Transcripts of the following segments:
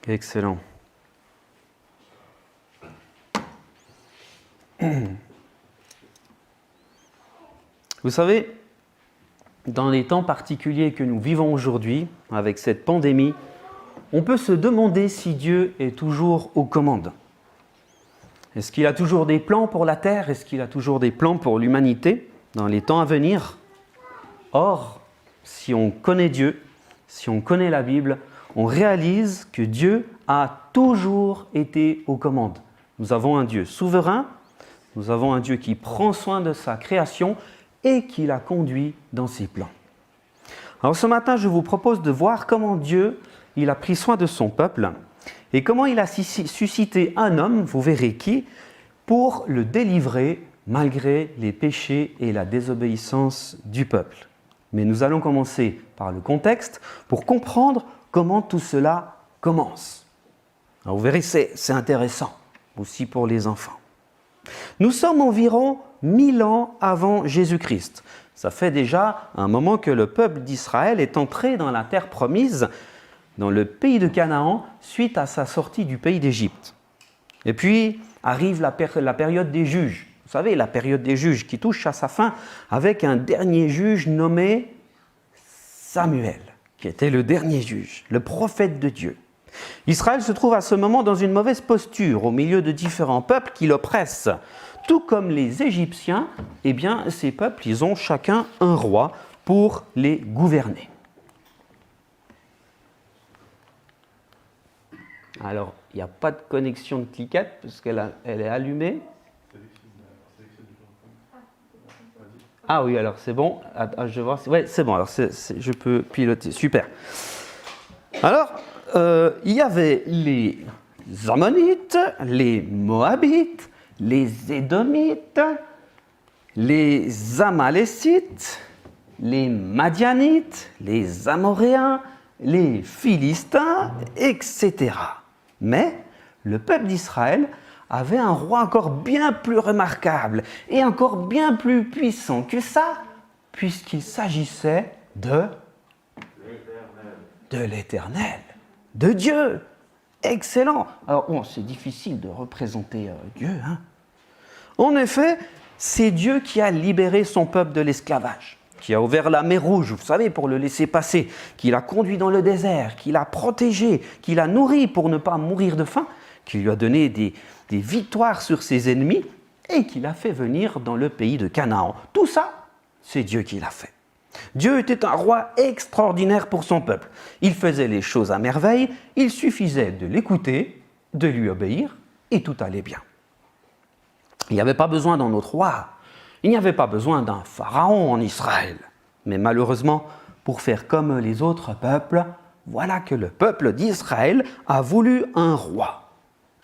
Excellent. Vous savez, dans les temps particuliers que nous vivons aujourd'hui, avec cette pandémie, on peut se demander si Dieu est toujours aux commandes. Est-ce qu'il a toujours des plans pour la terre? Est-ce qu'il a toujours des plans pour l'humanité dans les temps à venir? Or, si on connaît Dieu, si on connaît la Bible, on réalise que Dieu a toujours été aux commandes. Nous avons un Dieu souverain, nous avons un Dieu qui prend soin de sa création et qui la conduit dans ses plans. Alors ce matin, je vous propose de voir comment Dieu il a pris soin de son peuple et comment il a suscité un homme, vous verrez qui, pour le délivrer malgré les péchés et la désobéissance du peuple. Mais nous allons commencer par le contexte pour comprendre comment tout cela commence. Alors vous verrez, c'est intéressant, aussi pour les enfants. Nous sommes environ 1000 ans avant Jésus-Christ. Ça fait déjà un moment que le peuple d'Israël est entré dans la terre promise, dans le pays de Canaan, suite à sa sortie du pays d'Égypte. Et puis arrive la période des juges. Vous savez, la période des juges qui touche à sa fin avec un dernier juge nommé Samuel, qui était le dernier juge, le prophète de Dieu. Israël se trouve à ce moment dans une mauvaise posture au milieu de différents peuples qui l'oppressent. Tout comme les Égyptiens, eh bien, ces peuples, ils ont chacun un roi pour les gouverner. Alors, il n'y a pas de connexion de cliquette parce qu'elle est allumée. Ah oui, alors c'est bon. Je vais voir. Ouais, c'est bon. Alors, je peux piloter. Super. Alors, il y avait les Ammonites, les Moabites, les Édomites, les Amalécites, les Madianites, les Amoréens, les Philistins, etc. Mais le peuple d'Israël avait un roi encore bien plus remarquable et encore bien plus puissant que ça, puisqu'il s'agissait de l'Éternel, de Dieu. Excellent. Alors, bon, c'est difficile de représenter Dieu, hein. En effet, c'est Dieu qui a libéré son peuple de l'esclavage, qui a ouvert la mer Rouge, vous savez, pour le laisser passer, qui l'a conduit dans le désert, qui l'a protégé, qui l'a nourri pour ne pas mourir de faim, qui lui a donné des victoires sur ses ennemis et qui l'a fait venir dans le pays de Canaan. Tout ça, c'est Dieu qui l'a fait. Dieu était un roi extraordinaire pour son peuple. Il faisait les choses à merveille, il suffisait de l'écouter, de lui obéir, et tout allait bien. Il n'y avait pas besoin d'un autre roi, il n'y avait pas besoin d'un pharaon en Israël. Mais malheureusement, pour faire comme les autres peuples, voilà que le peuple d'Israël a voulu un roi.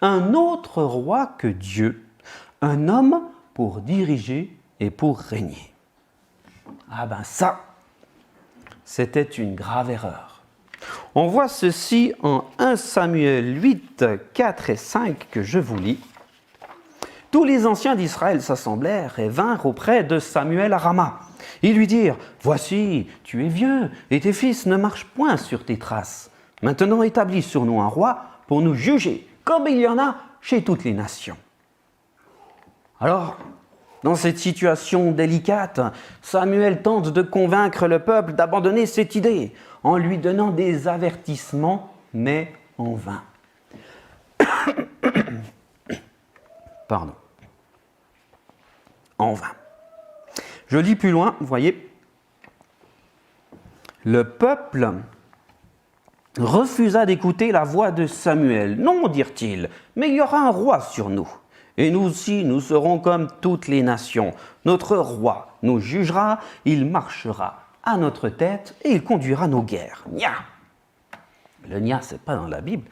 Un autre roi que Dieu, un homme pour diriger et pour régner. Ah ben ça, c'était une grave erreur. On voit ceci en 1 Samuel 8, 4 et 5 que je vous lis. Tous les anciens d'Israël s'assemblèrent et vinrent auprès de Samuel à Rama. Ils lui dirent, « Voici, tu es vieux et tes fils ne marchent point sur tes traces. Maintenant établis sur nous un roi pour nous juger, comme il y en a chez toutes les nations. » Alors, dans cette situation délicate, Samuel tente de convaincre le peuple d'abandonner cette idée en lui donnant des avertissements, mais en vain. Pardon. En vain. Je lis plus loin, vous voyez. Le peuple refusa d'écouter la voix de Samuel. « Non, dirent-ils, mais il y aura un roi sur nous. Et nous aussi, nous serons comme toutes les nations. Notre roi nous jugera, il marchera à notre tête et il conduira nos guerres. » Nya. Le nya, ce n'est pas dans la Bible,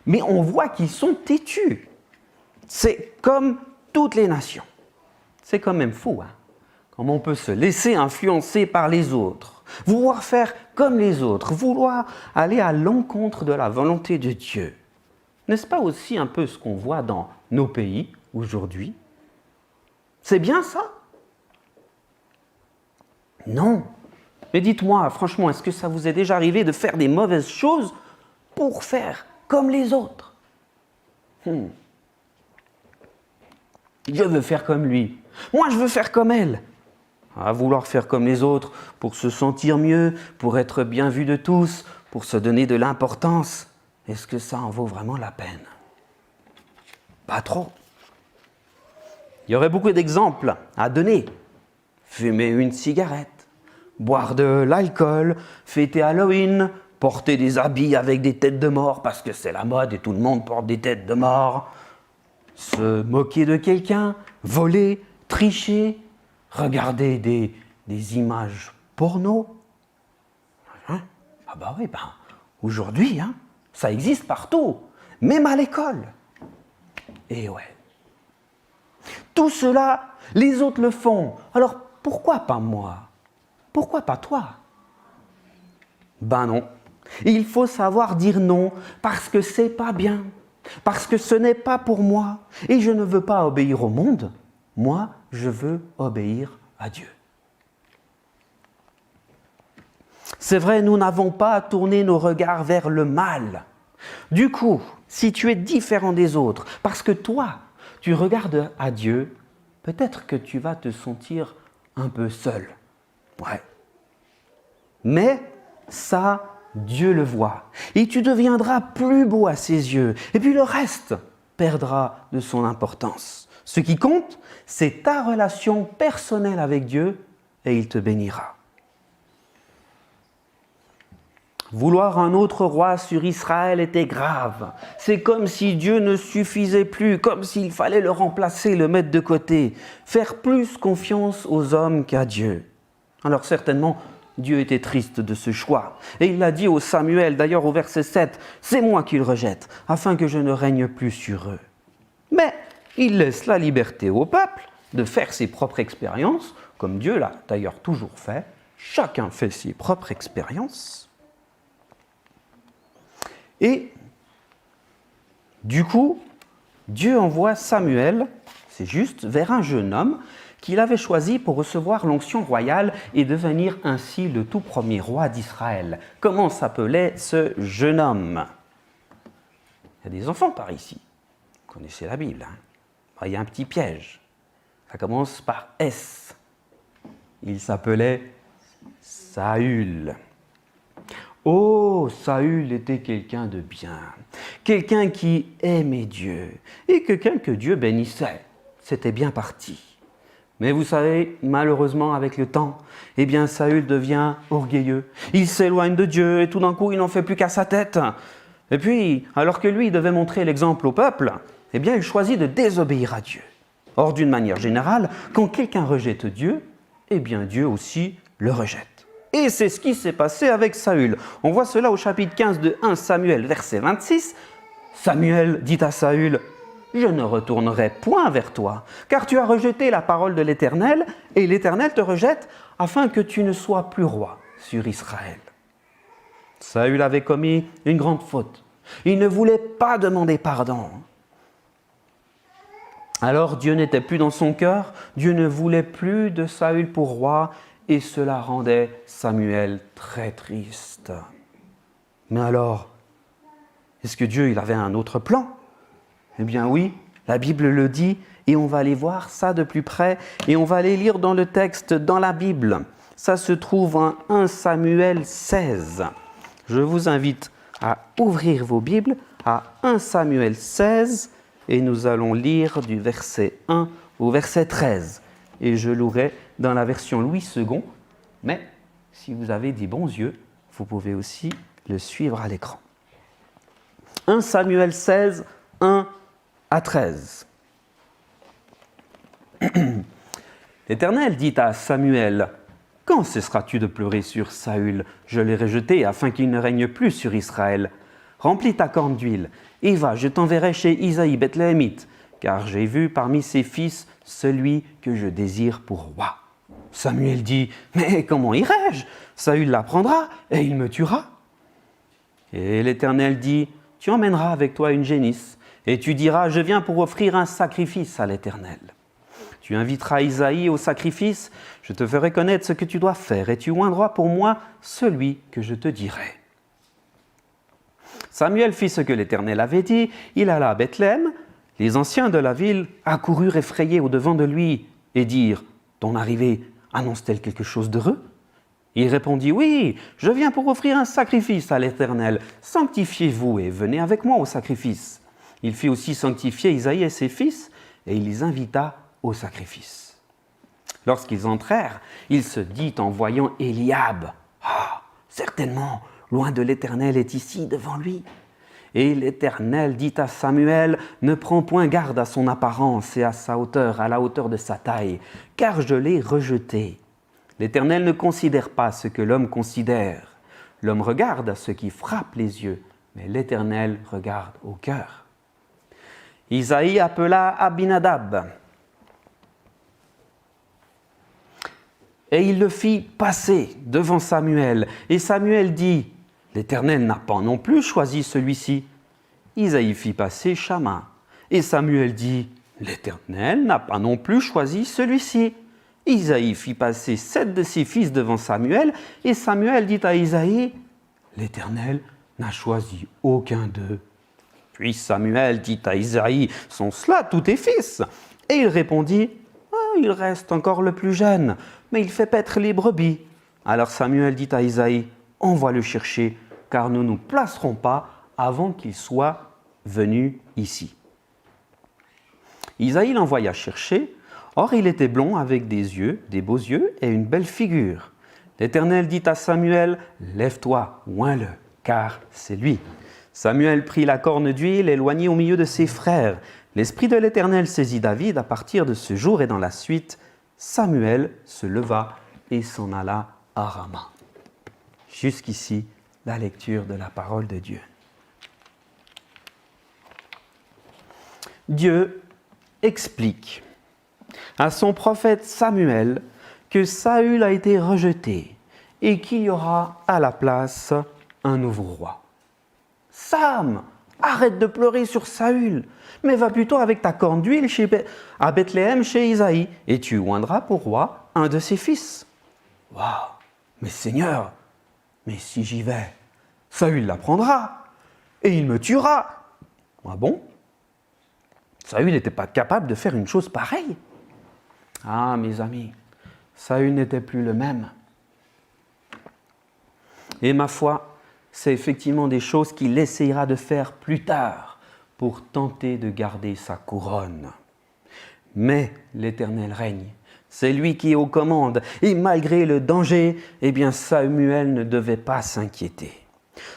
mais on voit qu'ils sont têtus. C'est comme toutes les nations. C'est quand même fou, hein? Comment on peut se laisser influencer par les autres, vouloir faire comme les autres, vouloir aller à l'encontre de la volonté de Dieu. N'est-ce pas aussi un peu ce qu'on voit dans nos pays aujourd'hui? C'est bien ça? Non. Mais dites-moi, franchement, est-ce que ça vous est déjà arrivé de faire des mauvaises choses pour faire comme les autres. Je veux faire comme lui. Moi, je veux faire comme elle. À vouloir faire comme les autres pour se sentir mieux, pour être bien vu de tous, pour se donner de l'importance. Est-ce que ça en vaut vraiment la peine? Pas trop. Il y aurait beaucoup d'exemples à donner. Fumer une cigarette, boire de l'alcool, fêter Halloween, porter des habits avec des têtes de mort parce que c'est la mode et tout le monde porte des têtes de mort, se moquer de quelqu'un, voler, tricher, regarder des images porno. Hein? Ah bah oui, aujourd'hui, ça existe partout, même à l'école. Et ouais. Tout cela, les autres le font. Alors pourquoi pas moi? Pourquoi pas toi? Ben non. Il faut savoir dire non parce que c'est pas bien, parce que ce n'est pas pour moi. Et je ne veux pas obéir au monde. Moi, je veux obéir à Dieu. C'est vrai, nous n'avons pas à tourner nos regards vers le mal. Du coup, si tu es différent des autres, parce que toi, tu regardes à Dieu, peut-être que tu vas te sentir un peu seul. Ouais. Mais ça, Dieu le voit. Et tu deviendras plus beau à ses yeux. Et puis le reste perdra de son importance. Ce qui compte, c'est ta relation personnelle avec Dieu et il te bénira. Vouloir un autre roi sur Israël était grave. C'est comme si Dieu ne suffisait plus, comme s'il fallait le remplacer, le mettre de côté, faire plus confiance aux hommes qu'à Dieu. Alors certainement, Dieu était triste de ce choix. Et il l'a dit au Samuel, d'ailleurs au verset 7, « C'est moi qu'il rejette, afin que je ne règne plus sur eux. » Mais il laisse la liberté au peuple de faire ses propres expériences, comme Dieu l'a d'ailleurs toujours fait. Chacun fait ses propres expériences. Et du coup, Dieu envoie Samuel, c'est juste, vers un jeune homme qu'il avait choisi pour recevoir l'onction royale et devenir ainsi le tout premier roi d'Israël. Comment s'appelait ce jeune homme? Il y a des enfants par ici. Vous connaissez la Bible. Il y a un petit piège. Ça commence par S. Il s'appelait Saül. Oh, Saül était quelqu'un de bien, quelqu'un qui aimait Dieu et quelqu'un que Dieu bénissait. C'était bien parti. Mais vous savez, malheureusement, avec le temps, Saül devient orgueilleux. Il s'éloigne de Dieu et tout d'un coup, il n'en fait plus qu'à sa tête. Et puis, alors que lui, il devait montrer l'exemple au peuple, il choisit de désobéir à Dieu. Or, d'une manière générale, quand quelqu'un rejette Dieu, Dieu aussi le rejette. Et c'est ce qui s'est passé avec Saül. On voit cela au chapitre 15 de 1 Samuel, verset 26. Samuel dit à Saül, « Je ne retournerai point vers toi, car tu as rejeté la parole de l'Éternel, et l'Éternel te rejette, afin que tu ne sois plus roi sur Israël. » Saül avait commis une grande faute. Il ne voulait pas demander pardon. Alors Dieu n'était plus dans son cœur, Dieu ne voulait plus de Saül pour roi, et cela rendait Samuel très triste. Mais alors, est-ce que Dieu il avait un autre plan? Eh bien oui, la Bible le dit, et on va aller voir ça de plus près, et on va aller lire dans le texte, dans la Bible. Ça se trouve en 1 Samuel 16. Je vous invite à ouvrir vos Bibles à 1 Samuel 16, et nous allons lire du verset 1 au verset 13. Et je l'aurai dans la version Louis II, mais si vous avez des bons yeux, vous pouvez aussi le suivre à l'écran. 1 Samuel 16, 1 à 13. L'Éternel dit à Samuel, « Quand cesseras-tu de pleurer sur Saül? Je l'ai rejeté afin qu'il ne règne plus sur Israël. Remplis ta corne d'huile, et va, je t'enverrai chez Isaïe Bethléemite, car j'ai vu parmi ses fils celui que je désire pour roi. » Samuel dit, « Mais comment irai-je? Saül l'apprendra et il me tuera. » Et l'Éternel dit, « Tu emmèneras avec toi une génisse, et tu diras, je viens pour offrir un sacrifice à l'Éternel. Tu inviteras Isaïe au sacrifice, je te ferai connaître ce que tu dois faire, et tu oindras pour moi celui que je te dirai. » Samuel fit ce que l'Éternel avait dit, il alla à Bethléem. Les anciens de la ville accoururent effrayés au-devant de lui et dirent « Ton arrivée annonce-t-elle quelque chose d'heureux ?» Il répondit « Oui, je viens pour offrir un sacrifice à l'Éternel. Sanctifiez-vous et venez avec moi au sacrifice. » Il fit aussi sanctifier Isaïe et ses fils et il les invita au sacrifice. Lorsqu'ils entrèrent, il se dit en voyant Éliab « Ah, certainement, loin de l'Éternel est ici devant lui. » Et l'Éternel dit à Samuel, « Ne prends point garde à son apparence et à sa hauteur, à la hauteur de sa taille, car je l'ai rejeté. L'Éternel ne considère pas ce que l'homme considère. L'homme regarde à ce qui frappe les yeux, mais l'Éternel regarde au cœur. » Isaïe appela Abinadab, et il le fit passer devant Samuel. Et Samuel dit, « L'Éternel n'a pas non plus choisi celui-ci. » Isaïe fit passer Shama. Et Samuel dit, « L'Éternel n'a pas non plus choisi celui-ci. » Isaïe fit passer 7 de ses fils devant Samuel. Et Samuel dit à Isaïe, « L'Éternel n'a choisi aucun d'eux. » Puis Samuel dit à Isaïe, « Sont-ce là tous tes fils ?» Et il répondit, « Il reste encore le plus jeune, mais il fait paître les brebis. » Alors Samuel dit à Isaïe, « Envoie-le chercher, car nous ne nous placerons pas avant qu'il soit venu ici. » Isaïe l'envoya chercher. Or il était blond avec des beaux yeux et une belle figure. L'Éternel dit à Samuel, « Lève-toi, oins-le, car c'est lui. » Samuel prit la corne d'huile et l'oignit au milieu de ses frères. L'Esprit de l'Éternel saisit David à partir de ce jour et dans la suite. Samuel se leva et s'en alla à Rama. Jusqu'ici, la lecture de la parole de Dieu. Dieu explique à son prophète Samuel que Saül a été rejeté et qu'il y aura à la place un nouveau roi. Sam, arrête de pleurer sur Saül, mais va plutôt avec ta corne d'huile à Bethléem chez Isaïe, et tu oindras pour roi un de ses fils. Waouh, mais Seigneur, mais si j'y vais, Saül l'apprendra, et il me tuera. Ah bon? Saül n'était pas capable de faire une chose pareille. Ah, mes amis, Saül n'était plus le même. Et ma foi, c'est effectivement des choses qu'il essayera de faire plus tard pour tenter de garder sa couronne. Mais l'Éternel règne, c'est lui qui est aux commandes, et malgré le danger, eh bien Samuel ne devait pas s'inquiéter.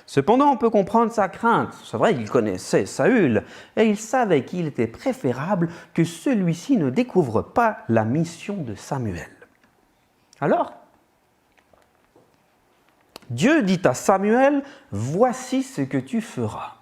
Cependant, on peut comprendre sa crainte. C'est vrai qu'il connaissait Saül, et il savait qu'il était préférable que celui-ci ne découvre pas la mission de Samuel. Alors, Dieu dit à Samuel, « Voici ce que tu feras.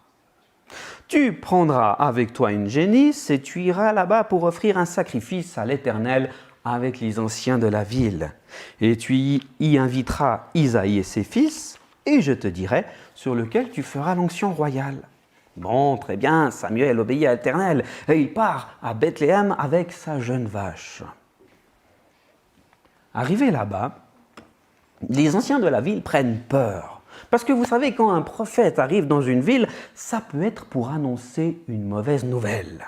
Tu prendras avec toi une génisse et tu iras là-bas pour offrir un sacrifice à l'Éternel avec les anciens de la ville. Et tu y inviteras Isaïe et ses fils, et je te dirai sur lequel tu feras l'onction royale. » Bon, très bien, Samuel obéit à l'Éternel et il part à Bethléem avec sa jeune vache. Arrivé là-bas, les anciens de la ville prennent peur. Parce que vous savez, quand un prophète arrive dans une ville, ça peut être pour annoncer une mauvaise nouvelle.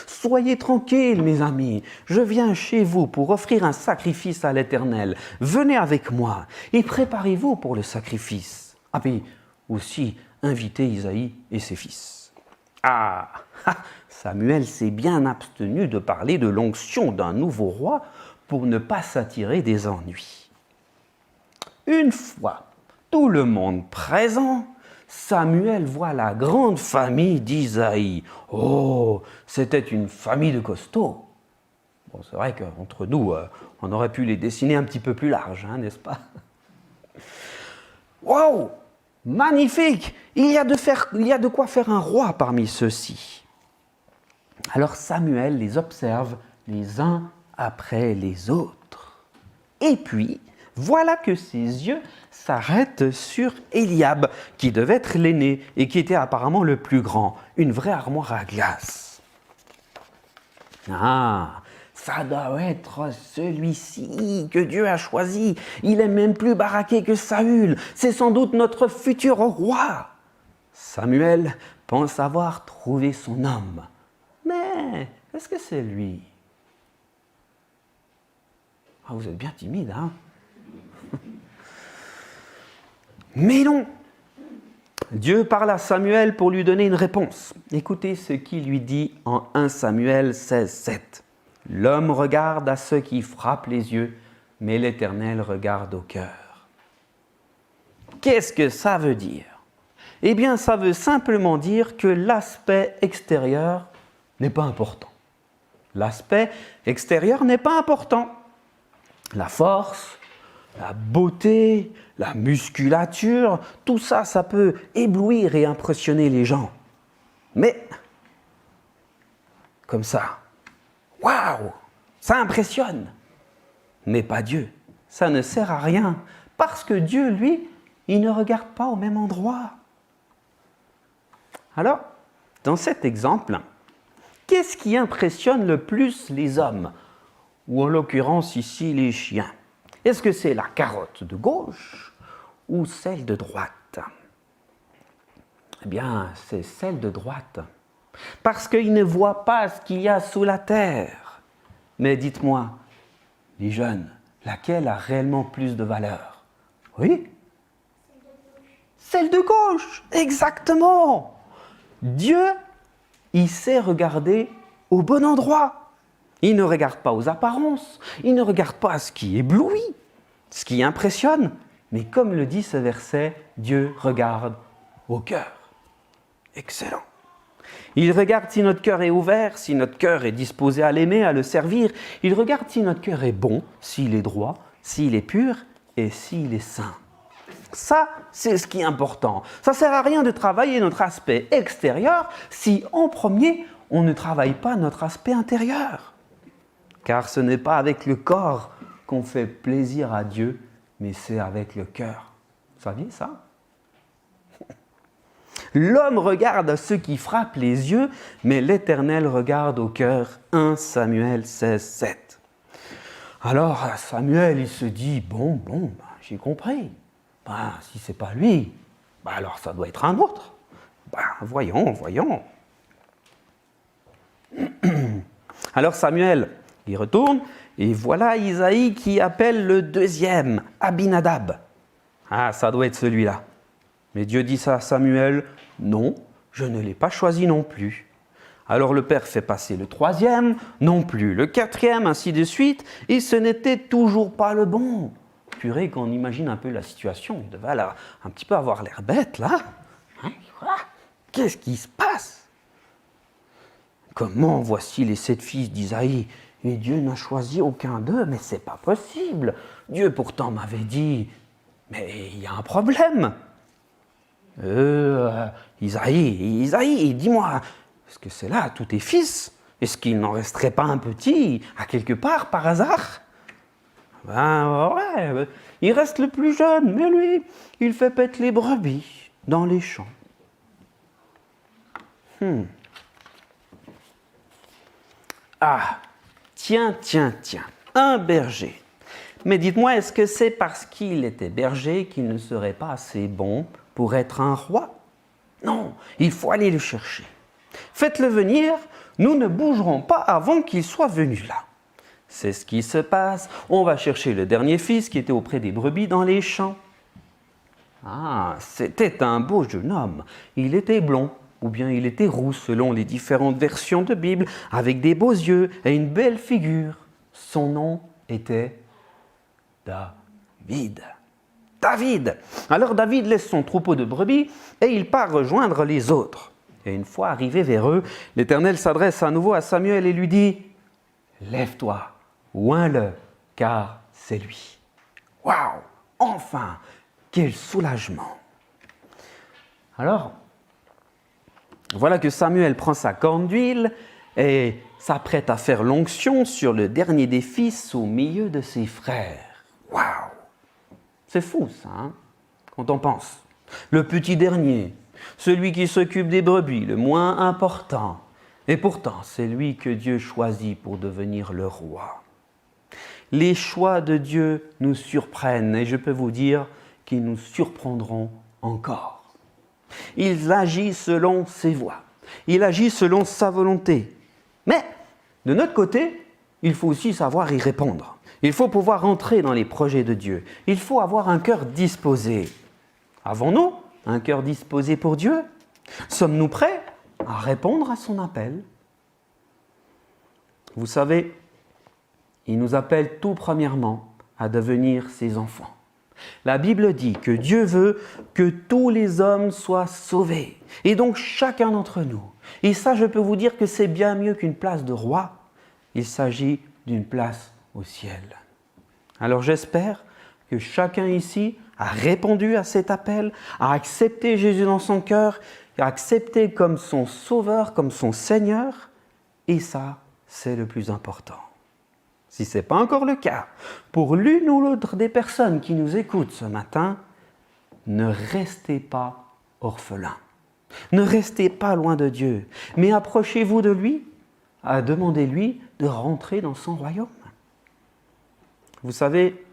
Soyez tranquilles, mes amis, je viens chez vous pour offrir un sacrifice à l'Éternel. Venez avec moi et préparez-vous pour le sacrifice. Ah, puis aussi, invitez Isaïe et ses fils. Ah, Samuel s'est bien abstenu de parler de l'onction d'un nouveau roi pour ne pas s'attirer des ennuis. Une fois tout le monde présent, Samuel voit la grande famille d'Isaïe. Oh, c'était une famille de costauds. Bon, c'est vrai qu'entre nous, on aurait pu les dessiner un petit peu plus larges, hein, n'est-ce pas? Waouh, magnifique! Il y a de quoi faire un roi parmi ceux-ci. Alors Samuel les observe les uns après les autres. Et puis, voilà que ses yeux s'arrêtent sur Éliab, qui devait être l'aîné et qui était apparemment le plus grand, une vraie armoire à glace. Ah, ça doit être celui-ci que Dieu a choisi. Il est même plus baraqué que Saül. C'est sans doute notre futur roi. Samuel pense avoir trouvé son homme. Mais est-ce que c'est lui? Ah, vous êtes bien timide, hein? Mais non! Dieu parle à Samuel pour lui donner une réponse. Écoutez ce qu'il lui dit en 1 Samuel 16, 7. L'homme regarde à ceux qui frappent les yeux, mais l'Éternel regarde au cœur. Qu'est-ce que ça veut dire? Eh bien, ça veut simplement dire que l'aspect extérieur n'est pas important. L'aspect extérieur n'est pas important. La force, la beauté, la musculature, tout ça, ça peut éblouir et impressionner les gens. Mais, comme ça, waouh, ça impressionne. Mais pas Dieu. Ça ne sert à rien. Parce que Dieu, lui, il ne regarde pas au même endroit. Alors, dans cet exemple, qu'est-ce qui impressionne le plus les hommes? Ou en l'occurrence ici les chiens? Est-ce que c'est la carotte de gauche ou celle de droite? Eh bien, c'est celle de droite. Parce qu'ils ne voient pas ce qu'il y a sous la terre. Mais dites-moi, les jeunes, laquelle a réellement plus de valeur? Oui? Celle de gauche, exactement. Dieu, il sait regarder au bon endroit. Il ne regarde pas aux apparences, il ne regarde pas ce qui éblouit, ce qui impressionne. Mais comme le dit ce verset, Dieu regarde au cœur. Excellent. Il regarde si notre cœur est ouvert, si notre cœur est disposé à l'aimer, à le servir. Il regarde si notre cœur est bon, s'il est droit, s'il est pur et s'il est saint. Ça, c'est ce qui est important. Ça ne sert à rien de travailler notre aspect extérieur si, en premier, on ne travaille pas notre aspect intérieur. Car ce n'est pas avec le corps qu'on fait plaisir à Dieu, mais c'est avec le cœur. Vous saviez ça? L'homme regarde à ceux qui frappent les yeux, mais l'Éternel regarde au cœur. 1 Samuel 16, 7. Alors Samuel, il se dit, bon, j'ai compris. Si ce n'est pas lui, alors ça doit être un autre. Voyons. Alors Samuel, il retourne, et voilà Isaïe qui appelle le deuxième, Abinadab. Ça doit être celui-là. Mais Dieu dit ça à Samuel, non, je ne l'ai pas choisi non plus. Alors le père fait passer le troisième, non plus, le quatrième, ainsi de suite, et ce n'était toujours pas le bon. Purée, quand on imagine un peu la situation, il devait un petit peu avoir l'air bête, là. Qu'est-ce qui se passe? Comment voici les 7 fils d'Isaïe, et Dieu n'a choisi aucun d'eux, mais c'est pas possible. Dieu pourtant m'avait dit, mais il y a un problème. Isaïe, dis-moi, est-ce que c'est là tous tes fils? Est-ce qu'il n'en resterait pas un petit à quelque part par hasard? Ouais, il reste le plus jeune, mais lui, il fait paître les brebis dans les champs. Tiens, un berger. Mais dites-moi, est-ce que c'est parce qu'il était berger qu'il ne serait pas assez bon pour être un roi? Non, il faut aller le chercher. Faites-le venir, nous ne bougerons pas avant qu'il soit venu là. C'est ce qui se passe. On va chercher le dernier fils qui était auprès des brebis dans les champs. C'était un beau jeune homme. Il était blond, ou bien il était roux selon les différentes versions de Bible, avec des beaux yeux et une belle figure. Son nom était David. Alors David laisse son troupeau de brebis et il part rejoindre les autres. Et une fois arrivé vers eux, l'Éternel s'adresse à nouveau à Samuel et lui dit « Lève-toi, oins-le, car c'est lui. » Waouh! Enfin, quel soulagement! Alors, voilà que Samuel prend sa corne d'huile et s'apprête à faire l'onction sur le dernier des fils au milieu de ses frères. Waouh! C'est fou ça, hein, quand on pense. Le petit dernier, celui qui s'occupe des brebis, le moins important. Et pourtant, c'est lui que Dieu choisit pour devenir le roi. Les choix de Dieu nous surprennent et je peux vous dire qu'ils nous surprendront encore. Il agit selon ses voies. Il agit selon sa volonté. Mais, de notre côté, il faut aussi savoir y répondre. Il faut pouvoir entrer dans les projets de Dieu. Il faut avoir un cœur disposé. Avons-nous un cœur disposé pour Dieu? Sommes-nous prêts à répondre à son appel? Vous savez, il nous appelle tout premièrement à devenir ses enfants. La Bible dit que Dieu veut que tous les hommes soient sauvés. Et donc chacun d'entre nous. Et ça, je peux vous dire que c'est bien mieux qu'une place de roi. Il s'agit d'une place au ciel. Alors j'espère que chacun ici a répondu à cet appel, a accepté Jésus dans son cœur, a accepté comme son sauveur, comme son Seigneur. Et ça, c'est le plus important. Si ce n'est pas encore le cas, pour l'une ou l'autre des personnes qui nous écoutent ce matin, ne restez pas orphelins. Ne restez pas loin de Dieu, mais approchez-vous de lui, demandez-lui de rentrer dans son royaume. Vous savez,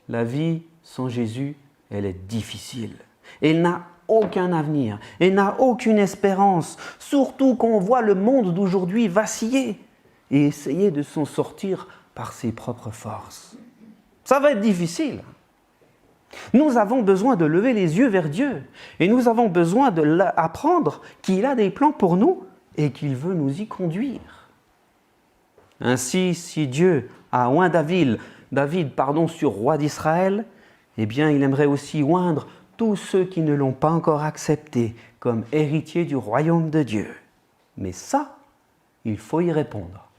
la vie sans Jésus, elle est difficile. Elle n'a aucun avenir, elle n'a aucune espérance, surtout quand on voit le monde d'aujourd'hui vaciller et essayer de s'en sortir par ses propres forces. Ça va être difficile. Nous avons besoin de lever les yeux vers Dieu et nous avons besoin d'apprendre qu'il a des plans pour nous et qu'il veut nous y conduire. Ainsi, si Dieu a oint David sur roi d'Israël, eh bien, il aimerait aussi oindre tous ceux qui ne l'ont pas encore accepté comme héritier du royaume de Dieu. Mais ça, il faut y répondre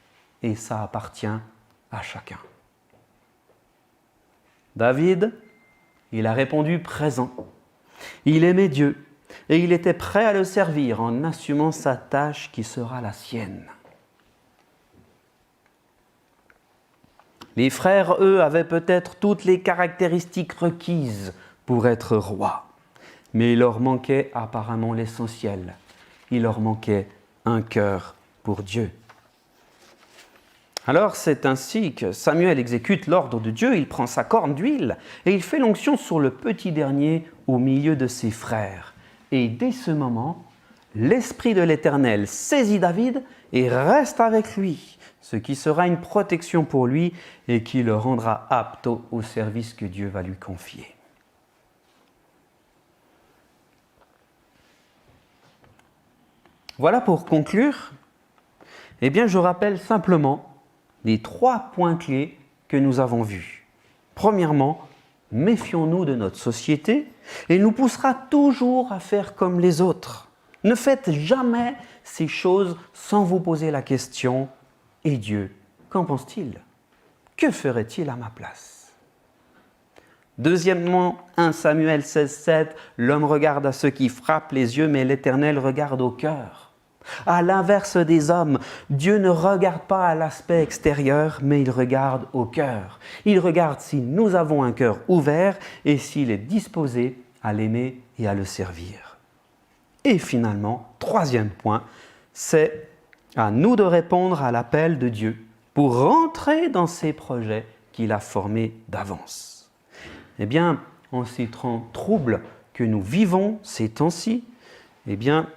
et ça appartient à chacun. David, il a répondu présent. Il aimait Dieu et il était prêt à le servir en assumant sa tâche qui sera la sienne. Les frères, eux, avaient peut-être toutes les caractéristiques requises pour être rois, mais il leur manquait apparemment l'essentiel. Il leur manquait un cœur pour Dieu. Alors c'est ainsi que Samuel exécute l'ordre de Dieu, il prend sa corne d'huile et il fait l'onction sur le petit dernier au milieu de ses frères. Et dès ce moment, l'Esprit de l'Éternel saisit David et reste avec lui, ce qui sera une protection pour lui et qui le rendra apte au service que Dieu va lui confier. Voilà pour conclure. Eh bien, je rappelle simplement les 3 points clés que nous avons vus. Premièrement, méfions-nous de notre société et nous poussera toujours à faire comme les autres. Ne faites jamais ces choses sans vous poser la question « Et Dieu, qu'en pense-t-il? Que ferait-il à ma place ?» Deuxièmement, 1 Samuel 16,7, l'homme regarde à ceux qui frappent les yeux, mais l'Éternel regarde au cœur. À l'inverse des hommes, Dieu ne regarde pas à l'aspect extérieur, mais il regarde au cœur. Il regarde si nous avons un cœur ouvert et s'il est disposé à l'aimer et à le servir. Et finalement, 3e point, c'est à nous de répondre à l'appel de Dieu pour rentrer dans ces projets qu'il a formés d'avance. Eh bien, en ces temps troubles que nous vivons ces temps-ci, eh bien,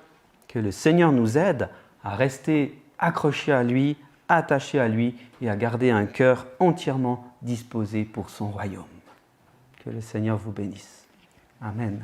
que le Seigneur nous aide à rester accrochés à lui, attachés à lui et à garder un cœur entièrement disposé pour son royaume. Que le Seigneur vous bénisse. Amen.